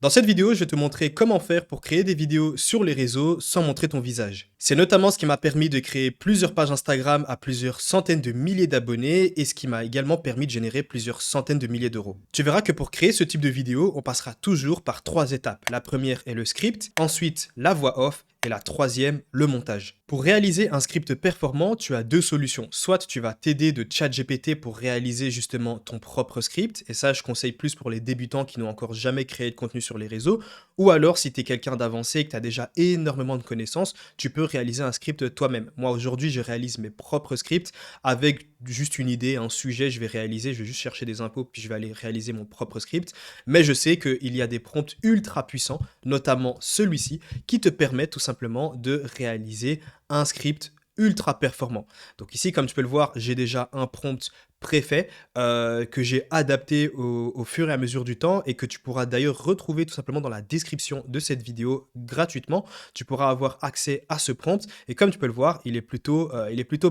Dans cette vidéo, je vais te montrer comment faire pour créer des vidéos sur les réseaux sans montrer ton visage. C'est notamment ce qui m'a permis de créer plusieurs pages Instagram à plusieurs centaines de milliers d'abonnés et ce qui m'a également permis de générer plusieurs centaines de milliers d'euros. Tu verras que pour créer ce type de vidéo, on passera toujours par trois étapes. La première est le script, ensuite la voix off et la troisième, le montage. Pour réaliser un script performant, tu as deux solutions. Soit tu vas t'aider de ChatGPT pour réaliser justement ton propre script, et ça je conseille plus pour les débutants qui n'ont encore jamais créé de contenu sur les réseaux, ou alors si tu es quelqu'un d'avancé et que tu as déjà énormément de connaissances, tu peux réaliser un script toi-même. Moi aujourd'hui je réalise mes propres scripts avec juste une idée, un sujet, je vais réaliser, je vais juste chercher des infos puis je vais aller réaliser mon propre script, mais je sais qu'il y a des prompts ultra puissants, notamment celui-ci, qui te permet tout simplement de réaliser un script ultra performant. Donc ici, comme tu peux le voir, j'ai déjà un prompt préfet que j'ai adapté au fur et à mesure du temps et que tu pourras d'ailleurs retrouver tout simplement dans la description de cette vidéo gratuitement. Tu pourras avoir accès à ce prompt et comme tu peux le voir, il est plutôt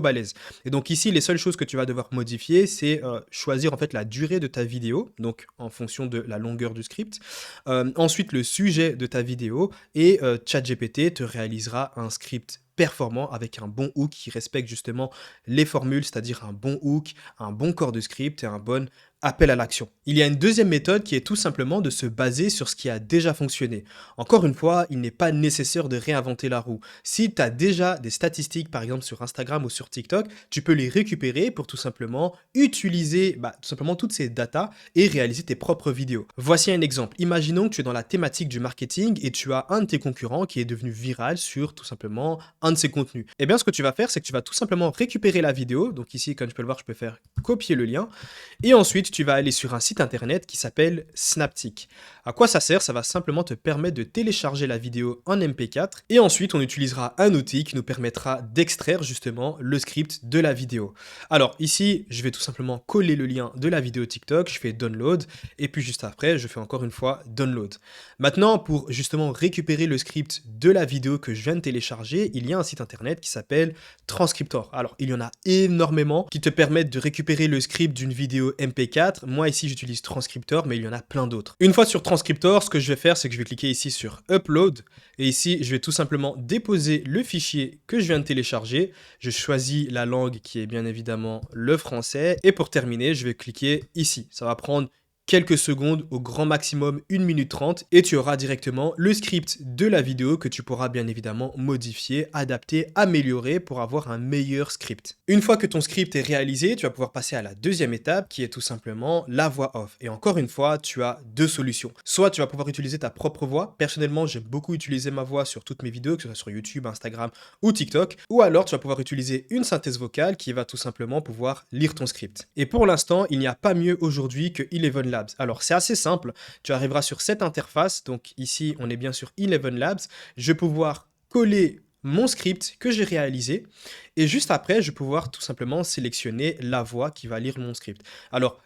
balèze. Et donc ici, les seules choses que tu vas devoir modifier, c'est choisir en fait la durée de ta vidéo, donc en fonction de la longueur du script. Ensuite, le sujet de ta vidéo et ChatGPT te réalisera un script performant avec un bon hook qui respecte justement les formules, c'est-à-dire un bon hook, un bon corps de script et un bon appel à l'action. Il y a une deuxième méthode qui est tout simplement de se baser sur ce qui a déjà fonctionné. Encore une fois, il n'est pas nécessaire de réinventer la roue. Si tu as déjà des statistiques, par exemple sur Instagram ou sur TikTok, tu peux les récupérer pour tout simplement utiliser tout simplement toutes ces datas et réaliser tes propres vidéos. Voici un exemple. Imaginons que tu es dans la thématique du marketing et tu as un de tes concurrents qui est devenu viral sur tout simplement un de ses contenus. Eh bien, ce que tu vas faire, c'est que tu vas tout simplement récupérer la vidéo. Donc ici, comme tu peux le voir, je peux faire copier le lien. Et ensuite, tu vas aller sur un site internet qui s'appelle Snaptic. À quoi ça sert? Ça va simplement te permettre de télécharger la vidéo en MP4 et ensuite on utilisera un outil qui nous permettra d'extraire justement le script de la vidéo. Alors ici, je vais tout simplement coller le lien de la vidéo TikTok, je fais download et puis juste après, je fais encore une fois download. Maintenant, pour justement récupérer le script de la vidéo que je viens de télécharger, il y a un site internet qui s'appelle Transcriptor. Alors, il y en a énormément qui te permettent de récupérer le script d'une vidéo MP4. Moi, ici, j'utilise Transcriptor, mais il y en a plein d'autres. Une fois sur Transcriptor, ce que je vais faire, c'est que je vais cliquer ici sur Upload. Et ici, je vais tout simplement déposer le fichier que je viens de télécharger. Je choisis la langue qui est bien évidemment le français. Et pour terminer, je vais cliquer ici. Ça va prendre quelques secondes, au grand maximum 1 minute 30, et tu auras directement le script de la vidéo que tu pourras bien évidemment modifier, adapter, améliorer pour avoir un meilleur script. Une fois que ton script est réalisé, tu vas pouvoir passer à la deuxième étape qui est tout simplement la voix off. Et encore une fois, tu as deux solutions. Soit tu vas pouvoir utiliser ta propre voix. Personnellement, j'aime beaucoup utiliser ma voix sur toutes mes vidéos, que ce soit sur YouTube, Instagram ou TikTok. Ou alors tu vas pouvoir utiliser une synthèse vocale qui va tout simplement pouvoir lire ton script. Et pour l'instant, il n'y a pas mieux aujourd'hui que Eleven Labs. Alors c'est assez simple, tu arriveras sur cette interface, donc ici on est bien sur Eleven Labs, je vais pouvoir coller mon script que j'ai réalisé et juste après je vais pouvoir tout simplement sélectionner la voix qui va lire mon script. Alors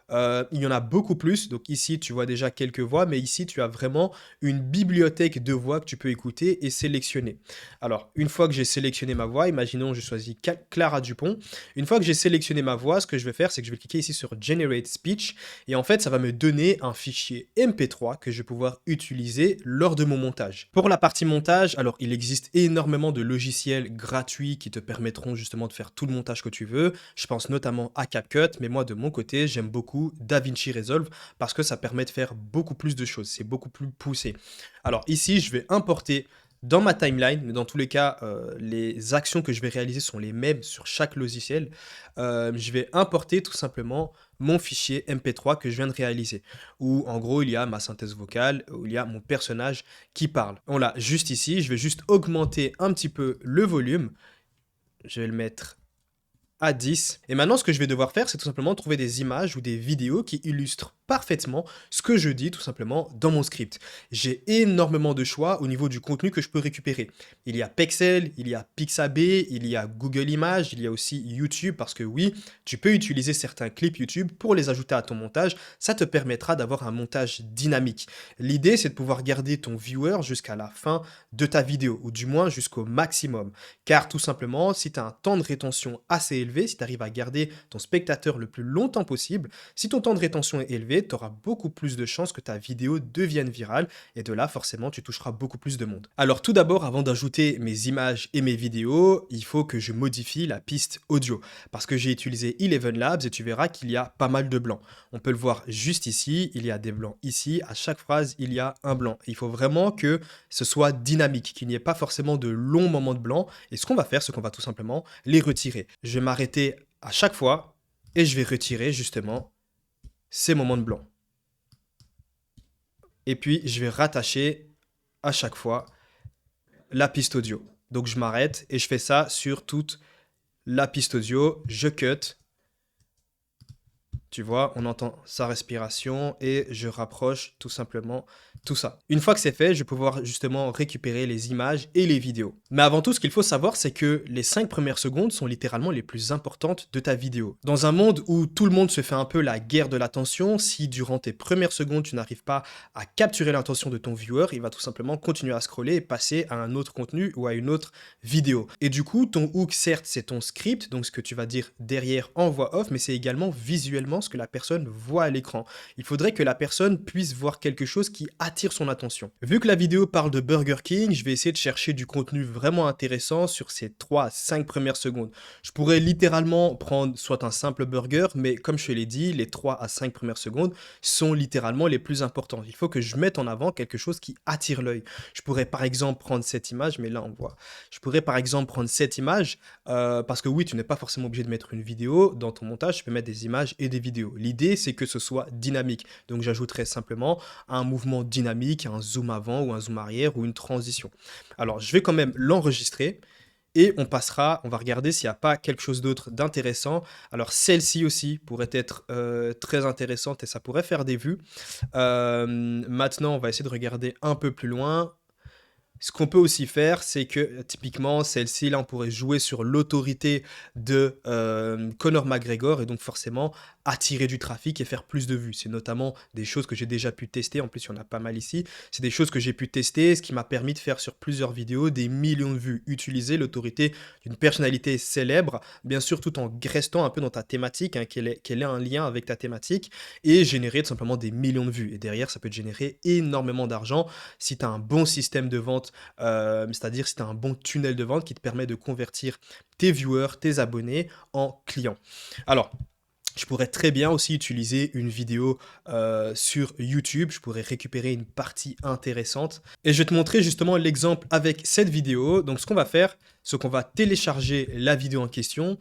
il y en a beaucoup plus, donc ici tu vois déjà quelques voix, mais ici tu as vraiment une bibliothèque de voix que tu peux écouter et sélectionner. Alors une fois que j'ai sélectionné ma voix, imaginons je choisis Clara Dupont, une fois que j'ai sélectionné ma voix, ce que je vais faire c'est que je vais cliquer ici sur Generate Speech et en fait ça va me donner un fichier MP3 que je vais pouvoir utiliser lors de mon montage. Pour la partie montage, alors il existe énormément de logiciels gratuits qui te permettront justement de faire tout le montage que tu veux. Je pense notamment à CapCut, mais moi de mon côté, j'aime beaucoup DaVinci Resolve parce que ça permet de faire beaucoup plus de choses, c'est beaucoup plus poussé. Alors ici, je vais importer dans ma timeline, mais dans tous les cas, les actions que je vais réaliser sont les mêmes sur chaque logiciel. Je vais importer tout simplement mon fichier MP3 que je viens de réaliser, où en gros il y a ma synthèse vocale, où il y a mon personnage qui parle. On l'a juste ici, je vais juste augmenter un petit peu le volume, je vais le mettre à 10. Et maintenant, ce que je vais devoir faire, c'est tout simplement trouver des images ou des vidéos qui illustrent parfaitement ce que je dis tout simplement dans mon script. J'ai énormément de choix au niveau du contenu que je peux récupérer. Il y a Pexel, il y a Pixabay, il y a Google Images, il y a aussi YouTube parce que oui, tu peux utiliser certains clips YouTube pour les ajouter à ton montage. Ça te permettra d'avoir un montage dynamique. L'idée, c'est de pouvoir garder ton viewer jusqu'à la fin de ta vidéo ou du moins jusqu'au maximum. Car tout simplement, si tu as un temps de rétention assez élevé, si tu arrives à garder ton spectateur le plus longtemps possible, si ton temps de rétention est élevé, résumé, tu auras beaucoup plus de chances que ta vidéo devienne virale et de là, forcément, tu toucheras beaucoup plus de monde. Alors tout d'abord, avant d'ajouter mes images et mes vidéos, il faut que je modifie la piste audio parce que j'ai utilisé Eleven Labs et tu verras qu'il y a pas mal de blancs. On peut le voir juste ici, il y a des blancs ici, à chaque phrase, il y a un blanc. Il faut vraiment que ce soit dynamique, qu'il n'y ait pas forcément de longs moments de blanc et ce qu'on va faire, c'est qu'on va tout simplement les retirer. Je vais m'arrêter à chaque fois et je vais retirer justement ces moments de blanc. Et puis, je vais rattacher à chaque fois la piste audio. Donc, je m'arrête et je fais ça sur toute la piste audio. Je cut. Tu vois, on entend sa respiration et je rapproche tout simplement tout ça. Une fois que c'est fait, je vais pouvoir justement récupérer les images et les vidéos. Mais avant tout, ce qu'il faut savoir, c'est que les 5 premières secondes sont littéralement les plus importantes de ta vidéo. Dans un monde où tout le monde se fait un peu la guerre de l'attention, si durant tes premières secondes, tu n'arrives pas à capturer l'attention de ton viewer, il va tout simplement continuer à scroller et passer à un autre contenu ou à une autre vidéo. Et du coup, ton hook, certes, c'est ton script, donc ce que tu vas dire derrière en voix off, mais c'est également visuellement ce que la personne voit à l'écran. Il faudrait que la personne puisse voir quelque chose qui attire son attention. Vu que la vidéo parle de Burger King, je vais essayer de chercher du contenu vraiment intéressant sur ces 3 à 5 premières secondes. Je pourrais littéralement prendre soit un simple burger, mais comme je te l'ai dit, les 3 à 5 premières secondes sont littéralement les plus importantes. Il faut que je mette en avant quelque chose qui attire l'œil. Je pourrais par exemple prendre cette image, mais là on voit. Je pourrais par exemple prendre cette image, parce que oui, tu n'es pas forcément obligé de mettre une vidéo dans ton montage, tu peux mettre des images et des vidéos. L'idée, c'est que ce soit dynamique. Donc, j'ajouterai simplement un mouvement dynamique, un zoom avant ou un zoom arrière ou une transition. Alors, je vais quand même l'enregistrer et on passera, on va regarder s'il n'y a pas quelque chose d'autre d'intéressant. Alors, celle-ci aussi pourrait être très intéressante et ça pourrait faire des vues. Maintenant, on va essayer de regarder un peu plus loin. Ce qu'on peut aussi faire, c'est que typiquement, celle-ci, là, on pourrait jouer sur l'autorité de Conor McGregor et donc forcément attirer du trafic et faire plus de vues. C'est notamment des choses que j'ai déjà pu tester. En plus, il y en a pas mal ici. C'est des choses que j'ai pu tester, ce qui m'a permis de faire sur plusieurs vidéos des millions de vues. Utiliser l'autorité d'une personnalité célèbre, bien sûr, tout en restant un peu dans ta thématique, hein, qu'elle ait un lien avec ta thématique et générer tout simplement des millions de vues. Et derrière, ça peut te générer énormément d'argent si tu as un bon système de vente, c'est-à-dire si tu as un bon tunnel de vente qui te permet de convertir tes viewers, tes abonnés en clients. Alors, je pourrais très bien aussi utiliser une vidéo sur YouTube. Je pourrais récupérer une partie intéressante. Et je vais te montrer justement l'exemple avec cette vidéo. Donc, ce qu'on va faire, c'est qu'on va télécharger la vidéo en question.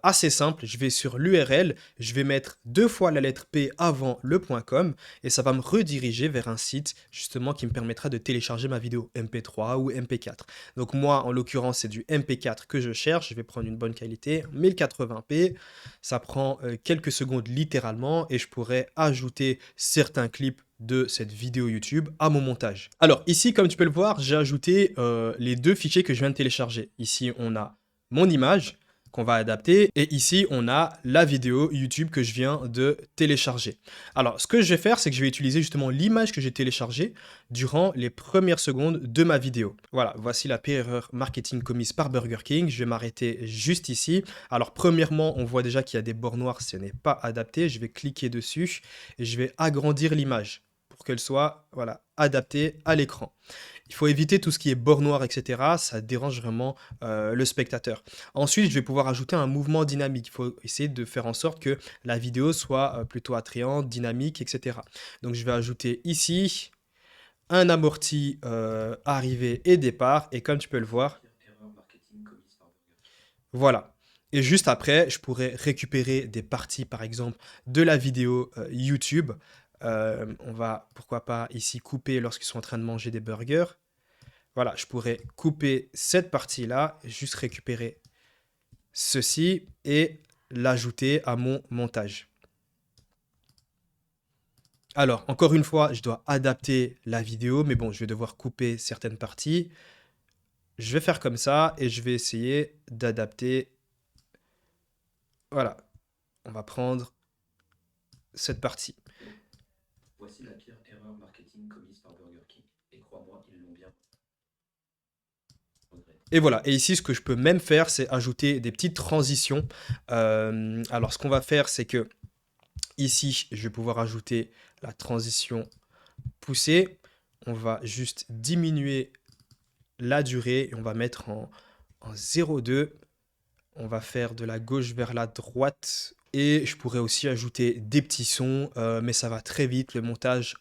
Assez simple, je vais sur l'URL, je vais mettre 2 fois la lettre P avant le .com et ça va me rediriger vers un site justement qui me permettra de télécharger ma vidéo MP3 ou MP4. Donc moi, en l'occurrence, c'est du MP4 que je cherche. Je vais prendre une bonne qualité, 1080p. Ça prend quelques secondes littéralement et je pourrais ajouter certains clips de cette vidéo YouTube à mon montage. Alors ici, comme tu peux le voir, j'ai ajouté les 2 fichiers que je viens de télécharger. Ici, on a mon image qu'on va adapter et ici, on a la vidéo YouTube que je viens de télécharger. Alors, ce que je vais faire, c'est que je vais utiliser justement l'image que j'ai téléchargée durant les premières secondes de ma vidéo. Voilà, voici la pire erreur marketing commise par Burger King. Je vais m'arrêter juste ici. Alors, premièrement, on voit déjà qu'il y a des bords noirs, ce n'est pas adapté. Je vais cliquer dessus et je vais agrandir l'image pour qu'elle soit voilà, adaptée à l'écran. Il faut éviter tout ce qui est bord noir, etc. Ça dérange vraiment le spectateur. Ensuite, je vais pouvoir ajouter un mouvement dynamique. Il faut essayer de faire en sorte que la vidéo soit plutôt attrayante, dynamique, etc. Donc, je vais ajouter ici un amorti arrivée et départ. Et comme tu peux le voir, voilà. Et juste après, je pourrais récupérer des parties, par exemple, de la vidéo YouTube. On va, pourquoi pas, ici couper lorsqu'ils sont en train de manger des burgers. Voilà, je pourrais couper cette partie-là, juste récupérer ceci et l'ajouter à mon montage. Alors, encore une fois, je dois adapter la vidéo, mais bon, je vais devoir couper certaines parties. Je vais faire comme ça et je vais essayer d'adapter. Voilà, on va prendre cette partie. Voici la pire erreur marketing commise par Burger King. Et crois-moi, ils l'ont bien regretté. Et voilà, et ici, ce que je peux même faire, c'est ajouter des petites transitions. Alors, ce qu'on va faire, c'est que Ici, je vais pouvoir ajouter la transition poussée. On va juste diminuer la durée et on va mettre en 0,2. On va faire de la gauche vers la droite. Et je pourrais aussi ajouter des petits sons, mais ça va très vite. Le montage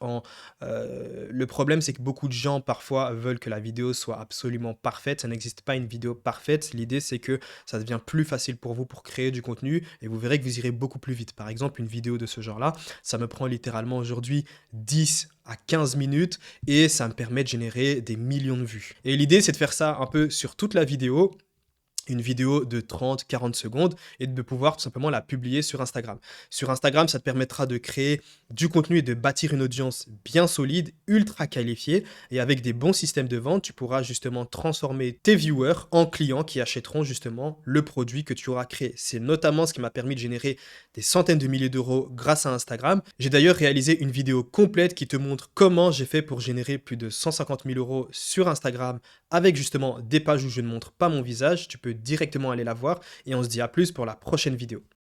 le problème, c'est que beaucoup de gens, parfois, veulent que la vidéo soit absolument parfaite. Ça n'existe pas une vidéo parfaite. L'idée, c'est que ça devient plus facile pour vous pour créer du contenu et vous verrez que vous irez beaucoup plus vite. Par exemple, une vidéo de ce genre-là, ça me prend littéralement aujourd'hui 10 à 15 minutes et ça me permet de générer des millions de vues. Et l'idée, c'est de faire ça un peu sur toute la vidéo, une vidéo de 30-40 secondes et de pouvoir tout simplement la publier sur Instagram. Sur Instagram, ça te permettra de créer du contenu et de bâtir une audience bien solide, ultra qualifiée. Et avec des bons systèmes de vente, tu pourras justement transformer tes viewers en clients qui achèteront justement le produit que tu auras créé. C'est notamment ce qui m'a permis de générer des centaines de milliers d'euros grâce à Instagram. J'ai d'ailleurs réalisé une vidéo complète qui te montre comment j'ai fait pour générer plus de 150 000 euros sur Instagram avec justement des pages où je ne montre pas mon visage. Tu peux directement aller la voir et on se dit à plus pour la prochaine vidéo.